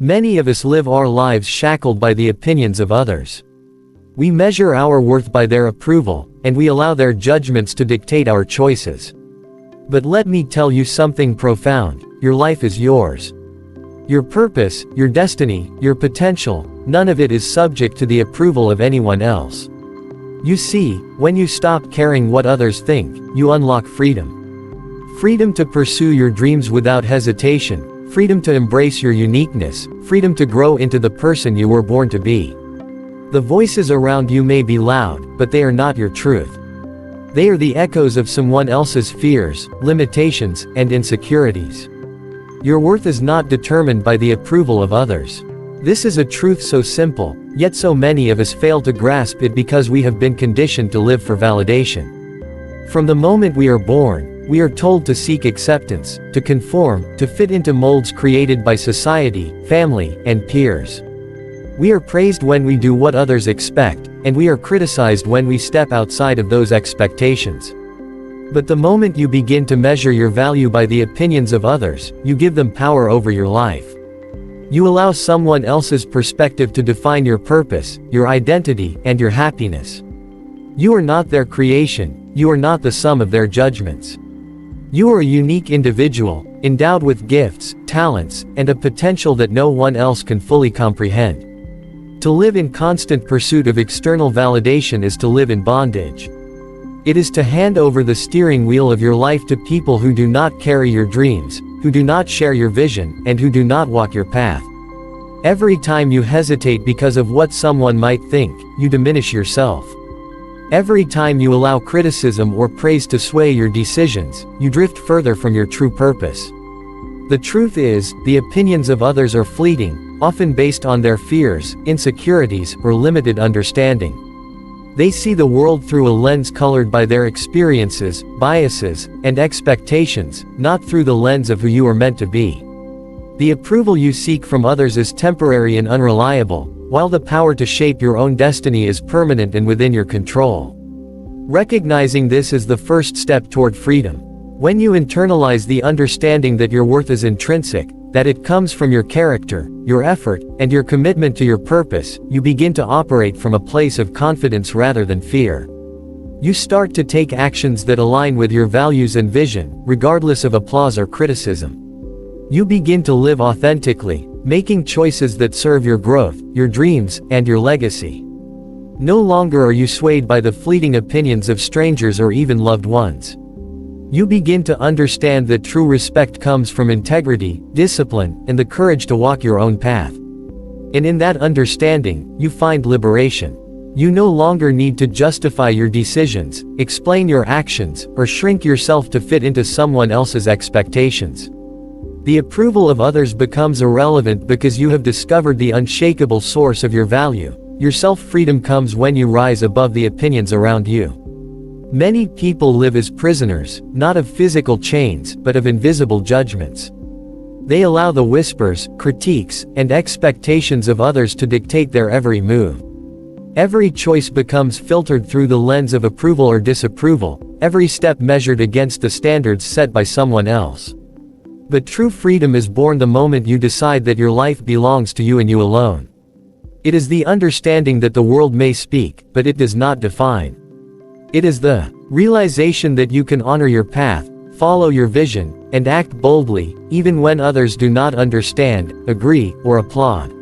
Many of us live our lives shackled by the opinions of others. We measure our worth by their approval, and we allow their judgments to dictate our choices. But let me tell you something profound: your life is yours. Your purpose, your destiny, your potential, none of it is subject to the approval of anyone else. You see, when you stop caring what others think, you unlock freedom. Freedom to pursue your dreams without hesitation, freedom to embrace your uniqueness, freedom to grow into the person you were born to be. The voices around you may be loud, but they are not your truth. They are the echoes of someone else's fears, limitations, and insecurities. Your worth is not determined by the approval of others. This is a truth so simple, yet so many of us fail to grasp it because we have been conditioned to live for validation. From the moment we are born, we are told to seek acceptance, to conform, to fit into molds created by society, family, and peers. We are praised when we do what others expect, and we are criticized when we step outside of those expectations. But the moment you begin to measure your value by the opinions of others, you give them power over your life. You allow someone else's perspective to define your purpose, your identity, and your happiness. You are not their creation, you are not the sum of their judgments. You are a unique individual, endowed with gifts, talents, and a potential that no one else can fully comprehend. To live in constant pursuit of external validation is to live in bondage. It is to hand over the steering wheel of your life to people who do not carry your dreams, who do not share your vision, and who do not walk your path. Every time you hesitate because of what someone might think, you diminish yourself. Every time you allow criticism or praise to sway your decisions, you drift further from your true purpose. The truth is, the opinions of others are fleeting, often based on their fears, insecurities, or limited understanding. They see the world through a lens colored by their experiences, biases, and expectations, not through the lens of who you are meant to be. The approval you seek from others is temporary and unreliable, while the power to shape your own destiny is permanent and within your control. Recognizing this is the first step toward freedom. When you internalize the understanding that your worth is intrinsic, that it comes from your character, your effort, and your commitment to your purpose, you begin to operate from a place of confidence rather than fear. You start to take actions that align with your values and vision, regardless of applause or criticism. You begin to live authentically, making choices that serve your growth, your dreams, and your legacy. No longer are you swayed by the fleeting opinions of strangers or even loved ones. You begin to understand that true respect comes from integrity, discipline, and the courage to walk your own path. And in that understanding, you find liberation. You no longer need to justify your decisions, explain your actions, or shrink yourself to fit into someone else's expectations. The approval of others becomes irrelevant because you have discovered the unshakable source of your value. Your self-freedom comes when you rise above the opinions around you. Many people live as prisoners, not of physical chains, but of invisible judgments. They allow the whispers, critiques, and expectations of others to dictate their every move. Every choice becomes filtered through the lens of approval or disapproval, every step measured against the standards set by someone else. But true freedom is born the moment you decide that your life belongs to you and you alone. It is the understanding that the world may speak, but it does not define. It is the realization that you can honor your path, follow your vision, and act boldly, even when others do not understand, agree, or applaud.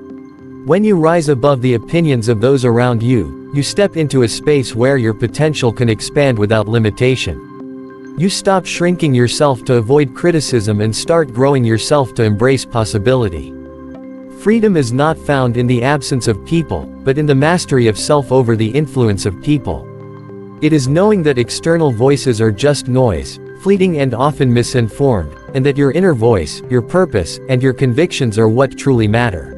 When you rise above the opinions of those around you, you step into a space where your potential can expand without limitation. You stop shrinking yourself to avoid criticism and start growing yourself to embrace possibility. Freedom is not found in the absence of people, but in the mastery of self over the influence of people. It is knowing that external voices are just noise, fleeting and often misinformed, and that your inner voice, your purpose, and your convictions are what truly matter.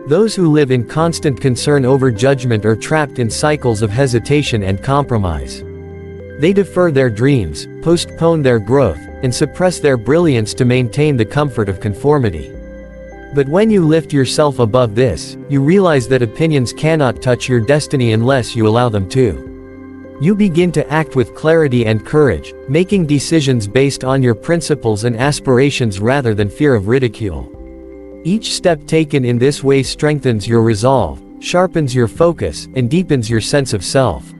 Those who live in constant concern over judgment are trapped in cycles of hesitation and compromise. They defer their dreams, postpone their growth, and suppress their brilliance to maintain the comfort of conformity. But when you lift yourself above this, you realize that opinions cannot touch your destiny unless you allow them to. You begin to act with clarity and courage, making decisions based on your principles and aspirations rather than fear of ridicule. Each step taken in this way strengthens your resolve, sharpens your focus, and deepens your sense of self.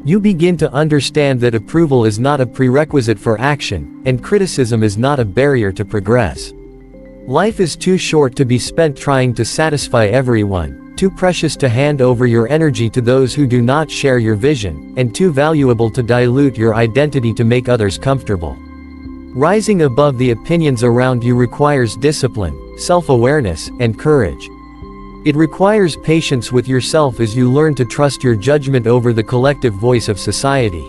You begin to understand that approval is not a prerequisite for action, and criticism is not a barrier to progress. Life is too short to be spent trying to satisfy everyone, too precious to hand over your energy to those who do not share your vision, and too valuable to dilute your identity to make others comfortable. Rising above the opinions around you requires discipline, self-awareness, and courage. It requires patience with yourself as you learn to trust your judgment over the collective voice of society.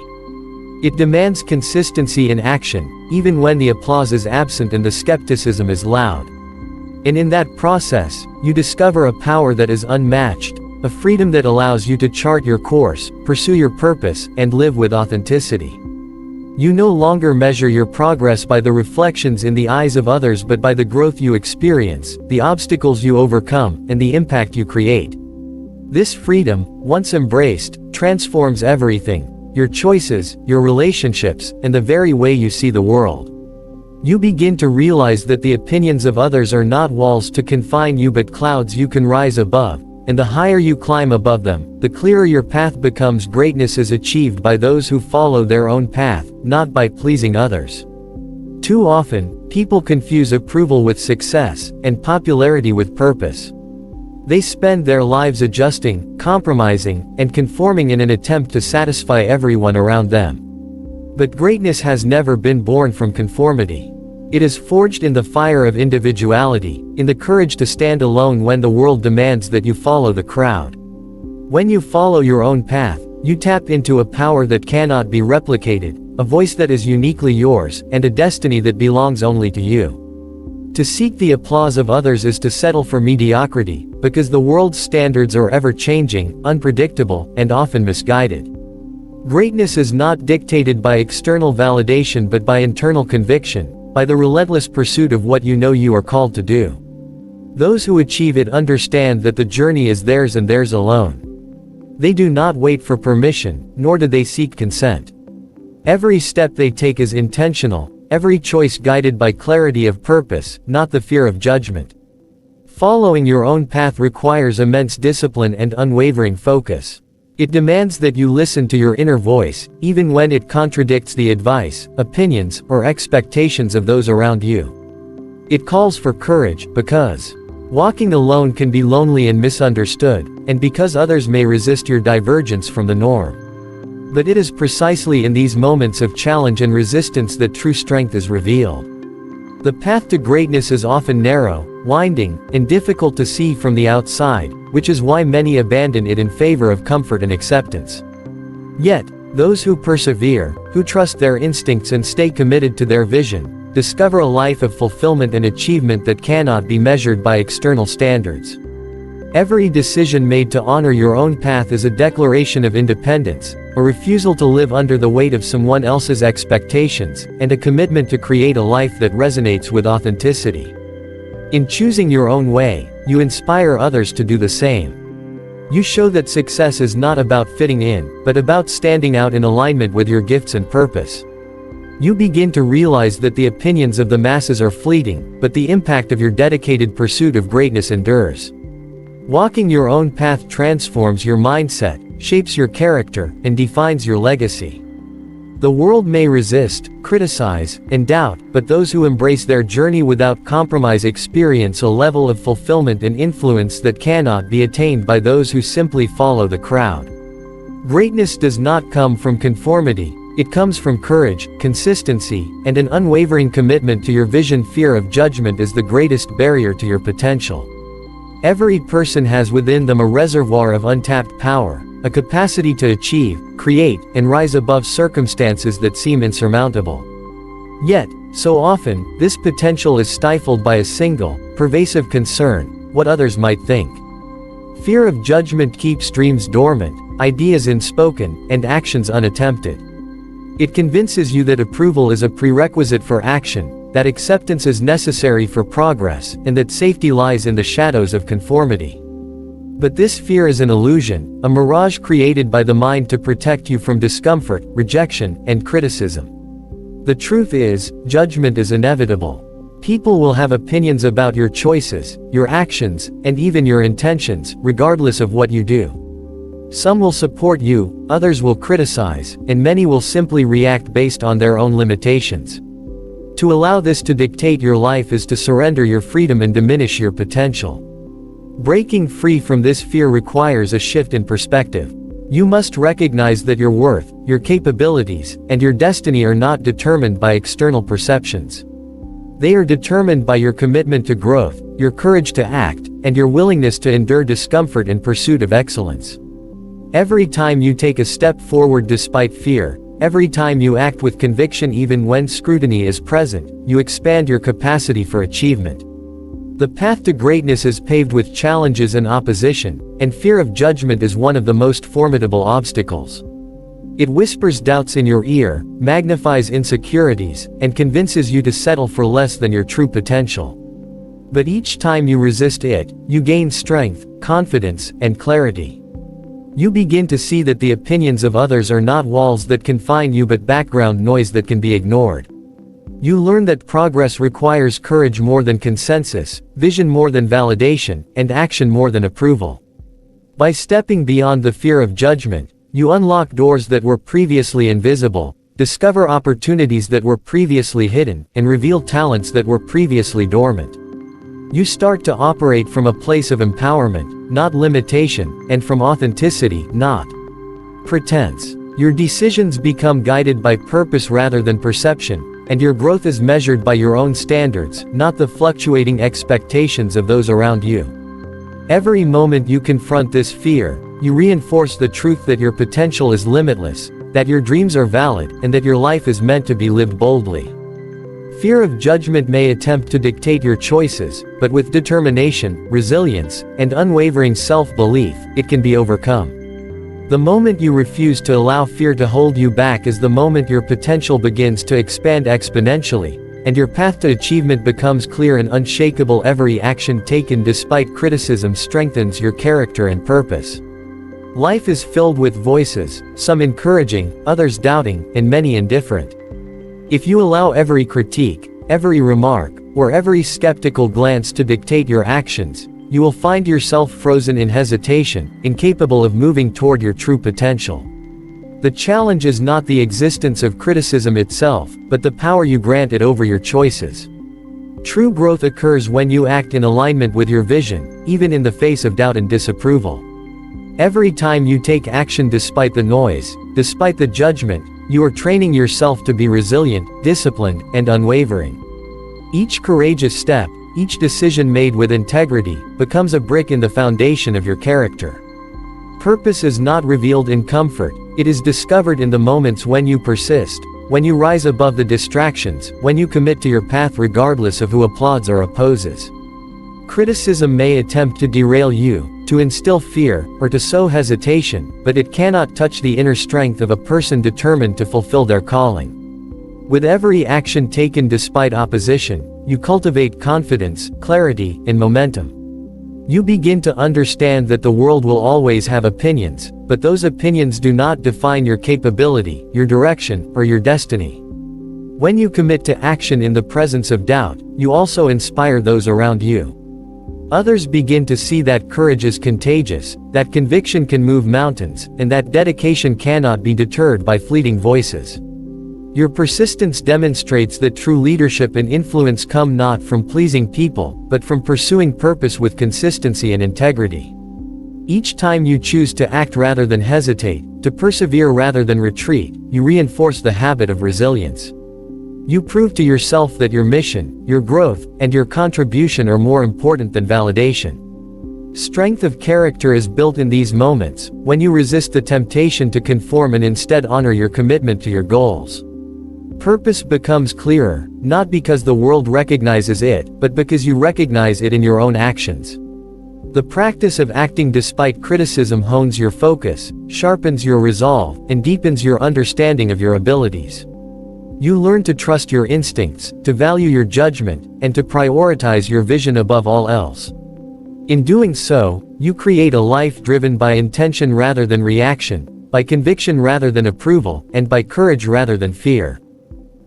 It demands consistency in action, even when the applause is absent and the skepticism is loud. And in that process, you discover a power that is unmatched, a freedom that allows you to chart your course, pursue your purpose, and live with authenticity. You no longer measure your progress by the reflections in the eyes of others but by the growth you experience, the obstacles you overcome, and the impact you create. This freedom, once embraced, transforms everything: your choices, your relationships, and the very way you see the world. You begin to realize that the opinions of others are not walls to confine you but clouds you can rise above, and the higher you climb above them, the clearer your path becomes. Greatness is achieved by those who follow their own path, not by pleasing others. Too often, people confuse approval with success, and popularity with purpose. They spend their lives adjusting, compromising, and conforming in an attempt to satisfy everyone around them. But greatness has never been born from conformity. It is forged in the fire of individuality, in the courage to stand alone when the world demands that you follow the crowd. When you follow your own path, you tap into a power that cannot be replicated, a voice that is uniquely yours, and a destiny that belongs only to you. To seek the applause of others is to settle for mediocrity, because the world's standards are ever-changing, unpredictable, and often misguided. Greatness is not dictated by external validation but by internal conviction, by the relentless pursuit of what you know you are called to do. Those who achieve it understand that the journey is theirs and theirs alone. They do not wait for permission, nor do they seek consent. Every step they take is intentional, every choice guided by clarity of purpose, not the fear of judgment. Following your own path requires immense discipline and unwavering focus. It demands that you listen to your inner voice, even when it contradicts the advice, opinions, or expectations of those around you. It calls for courage, because walking alone can be lonely and misunderstood, and because others may resist your divergence from the norm. But it is precisely in these moments of challenge and resistance that true strength is revealed. The path to greatness is often narrow, winding, and difficult to see from the outside, which is why many abandon it in favor of comfort and acceptance. Yet, those who persevere, who trust their instincts and stay committed to their vision, discover a life of fulfillment and achievement that cannot be measured by external standards. Every decision made to honor your own path is a declaration of independence, a refusal to live under the weight of someone else's expectations, and a commitment to create a life that resonates with authenticity. In choosing your own way, you inspire others to do the same. You show that success is not about fitting in, but about standing out in alignment with your gifts and purpose. You begin to realize that the opinions of the masses are fleeting, but the impact of your dedicated pursuit of greatness endures. Walking your own path transforms your mindset, shapes your character, and defines your legacy. The world may resist, criticize, and doubt, but those who embrace their journey without compromise experience a level of fulfillment and influence that cannot be attained by those who simply follow the crowd. Greatness does not come from conformity, it comes from courage, consistency, and an unwavering commitment to your vision. Fear of judgment is the greatest barrier to your potential. Every person has within them a reservoir of untapped power, a capacity to achieve, create, and rise above circumstances that seem insurmountable. Yet, so often, this potential is stifled by a single, pervasive concern: what others might think. Fear of judgment keeps dreams dormant, ideas unspoken, and actions unattempted. It convinces you that approval is a prerequisite for action, that acceptance is necessary for progress, and that safety lies in the shadows of conformity. But this fear is an illusion, a mirage created by the mind to protect you from discomfort, rejection, and criticism. The truth is, judgment is inevitable. People will have opinions about your choices, your actions, and even your intentions, regardless of what you do. Some will support you, others will criticize, and many will simply react based on their own limitations. To allow this to dictate your life is to surrender your freedom and diminish your potential. Breaking free from this fear requires a shift in perspective. You must recognize that your worth, your capabilities, and your destiny are not determined by external perceptions. They are determined by your commitment to growth, your courage to act, and your willingness to endure discomfort in pursuit of excellence. Every time you take a step forward despite fear, every time you act with conviction even when scrutiny is present, you expand your capacity for achievement. The path to greatness is paved with challenges and opposition, and fear of judgment is one of the most formidable obstacles. It whispers doubts in your ear, magnifies insecurities, and convinces you to settle for less than your true potential. But each time you resist it, you gain strength, confidence, and clarity. You begin to see that the opinions of others are not walls that confine you but background noise that can be ignored. You learn that progress requires courage more than consensus, vision more than validation, and action more than approval. By stepping beyond the fear of judgment, you unlock doors that were previously invisible, discover opportunities that were previously hidden, and reveal talents that were previously dormant. You start to operate from a place of empowerment, not limitation, and from authenticity, not pretense. Your decisions become guided by purpose rather than perception, and your growth is measured by your own standards, not the fluctuating expectations of those around you. Every moment you confront this fear, you reinforce the truth that your potential is limitless, that your dreams are valid, and that your life is meant to be lived boldly. Fear of judgment may attempt to dictate your choices, but with determination, resilience, and unwavering self-belief, it can be overcome. The moment you refuse to allow fear to hold you back is the moment your potential begins to expand exponentially, and your path to achievement becomes clear and unshakable. Every action taken despite criticism strengthens your character and purpose. Life is filled with voices, some encouraging, others doubting, and many indifferent. If you allow every critique, every remark, or every skeptical glance to dictate your actions, you will find yourself frozen in hesitation, incapable of moving toward your true potential. The challenge is not the existence of criticism itself, but the power you grant it over your choices. True growth occurs when you act in alignment with your vision, even in the face of doubt and disapproval. Every time you take action despite the noise, despite the judgment, you are training yourself to be resilient, disciplined, and unwavering. Each courageous step, each decision made with integrity, becomes a brick in the foundation of your character. Purpose is not revealed in comfort, it is discovered in the moments when you persist, when you rise above the distractions, when you commit to your path regardless of who applauds or opposes. Criticism may attempt to derail you, to instill fear, or to sow hesitation, but it cannot touch the inner strength of a person determined to fulfill their calling. With every action taken despite opposition, you cultivate confidence, clarity, and momentum. You begin to understand that the world will always have opinions, but those opinions do not define your capability, your direction, or your destiny. When you commit to action in the presence of doubt, you also inspire those around you. Others begin to see that courage is contagious, that conviction can move mountains, and that dedication cannot be deterred by fleeting voices. Your persistence demonstrates that true leadership and influence come not from pleasing people, but from pursuing purpose with consistency and integrity. Each time you choose to act rather than hesitate, to persevere rather than retreat, you reinforce the habit of resilience. You prove to yourself that your mission, your growth, and your contribution are more important than validation. Strength of character is built in these moments, when you resist the temptation to conform and instead honor your commitment to your goals. Purpose becomes clearer, not because the world recognizes it, but because you recognize it in your own actions. The practice of acting despite criticism hones your focus, sharpens your resolve, and deepens your understanding of your abilities. You learn to trust your instincts, to value your judgment, and to prioritize your vision above all else. In doing so, you create a life driven by intention rather than reaction, by conviction rather than approval, and by courage rather than fear.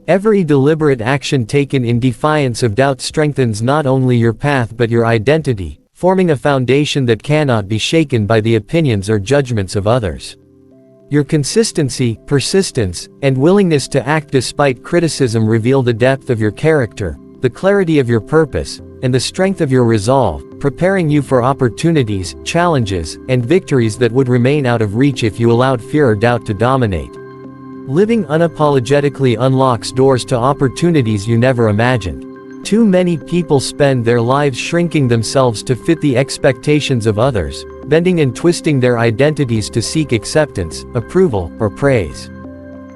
Every deliberate action taken in defiance of doubt strengthens not only your path but your identity, forming a foundation that cannot be shaken by the opinions or judgments of others. Your consistency, persistence, and willingness to act despite criticism reveal the depth of your character, the clarity of your purpose, and the strength of your resolve, preparing you for opportunities, challenges, and victories that would remain out of reach if you allowed fear or doubt to dominate. Living unapologetically unlocks doors to opportunities you never imagined. Too many people spend their lives shrinking themselves to fit the expectations of others, bending and twisting their identities to seek acceptance, approval, or praise.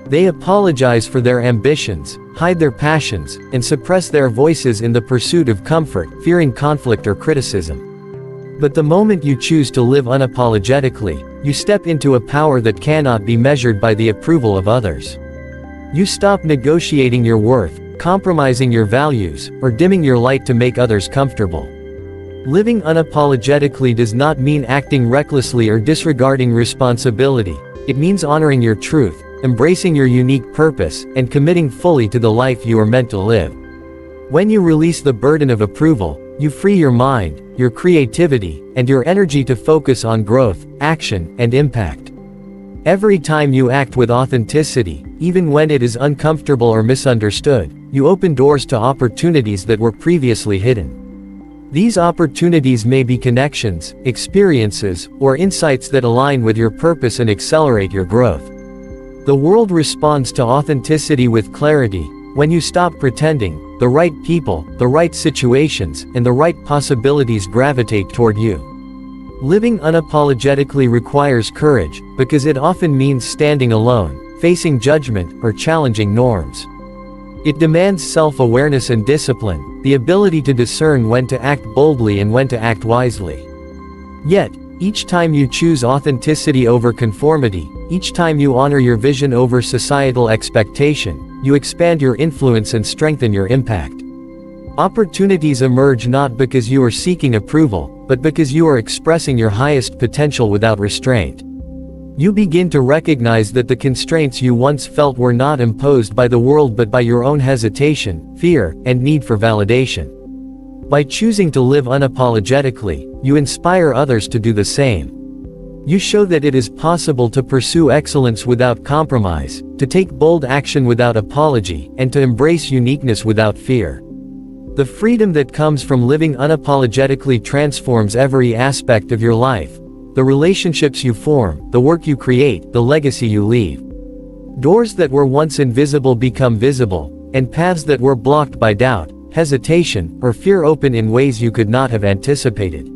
They apologize for their ambitions, hide their passions, and suppress their voices in the pursuit of comfort, fearing conflict or criticism. But the moment you choose to live unapologetically, you step into a power that cannot be measured by the approval of others. You stop negotiating your worth, compromising your values, or dimming your light to make others comfortable. Living unapologetically does not mean acting recklessly or disregarding responsibility. It means honoring your truth, embracing your unique purpose, and committing fully to the life you are meant to live. When you release the burden of approval, you free your mind, your creativity, and your energy to focus on growth, action, and impact. Every time you act with authenticity, even when it is uncomfortable or misunderstood, you open doors to opportunities that were previously hidden. These opportunities may be connections, experiences, or insights that align with your purpose and accelerate your growth. The world responds to authenticity with clarity. When you stop pretending, the right people, the right situations, and the right possibilities gravitate toward you. Living unapologetically requires courage, because it often means standing alone, facing judgment, or challenging norms. It demands self-awareness and discipline, the ability to discern when to act boldly and when to act wisely. Yet, each time you choose authenticity over conformity, each time you honor your vision over societal expectation, you expand your influence and strengthen your impact. Opportunities emerge not because you are seeking approval, but because you are expressing your highest potential without restraint. You begin to recognize that the constraints you once felt were not imposed by the world but by your own hesitation, fear, and need for validation. By choosing to live unapologetically, you inspire others to do the same. You show that it is possible to pursue excellence without compromise, to take bold action without apology, and to embrace uniqueness without fear. The freedom that comes from living unapologetically transforms every aspect of your life. The relationships you form, the work you create, the legacy you leave. Doors that were once invisible become visible, and paths that were blocked by doubt, hesitation, or fear open in ways you could not have anticipated.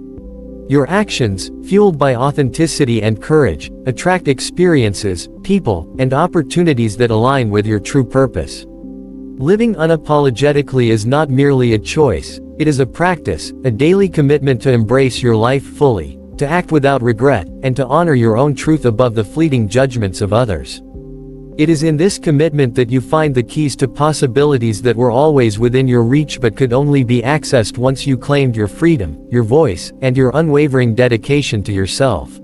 Your actions, fueled by authenticity and courage, attract experiences, people, and opportunities that align with your true purpose. Living unapologetically is not merely a choice, it is a practice, a daily commitment to embrace your life fully, to act without regret, and to honor your own truth above the fleeting judgments of others. It is in this commitment that you find the keys to possibilities that were always within your reach but could only be accessed once you claimed your freedom, your voice, and your unwavering dedication to yourself.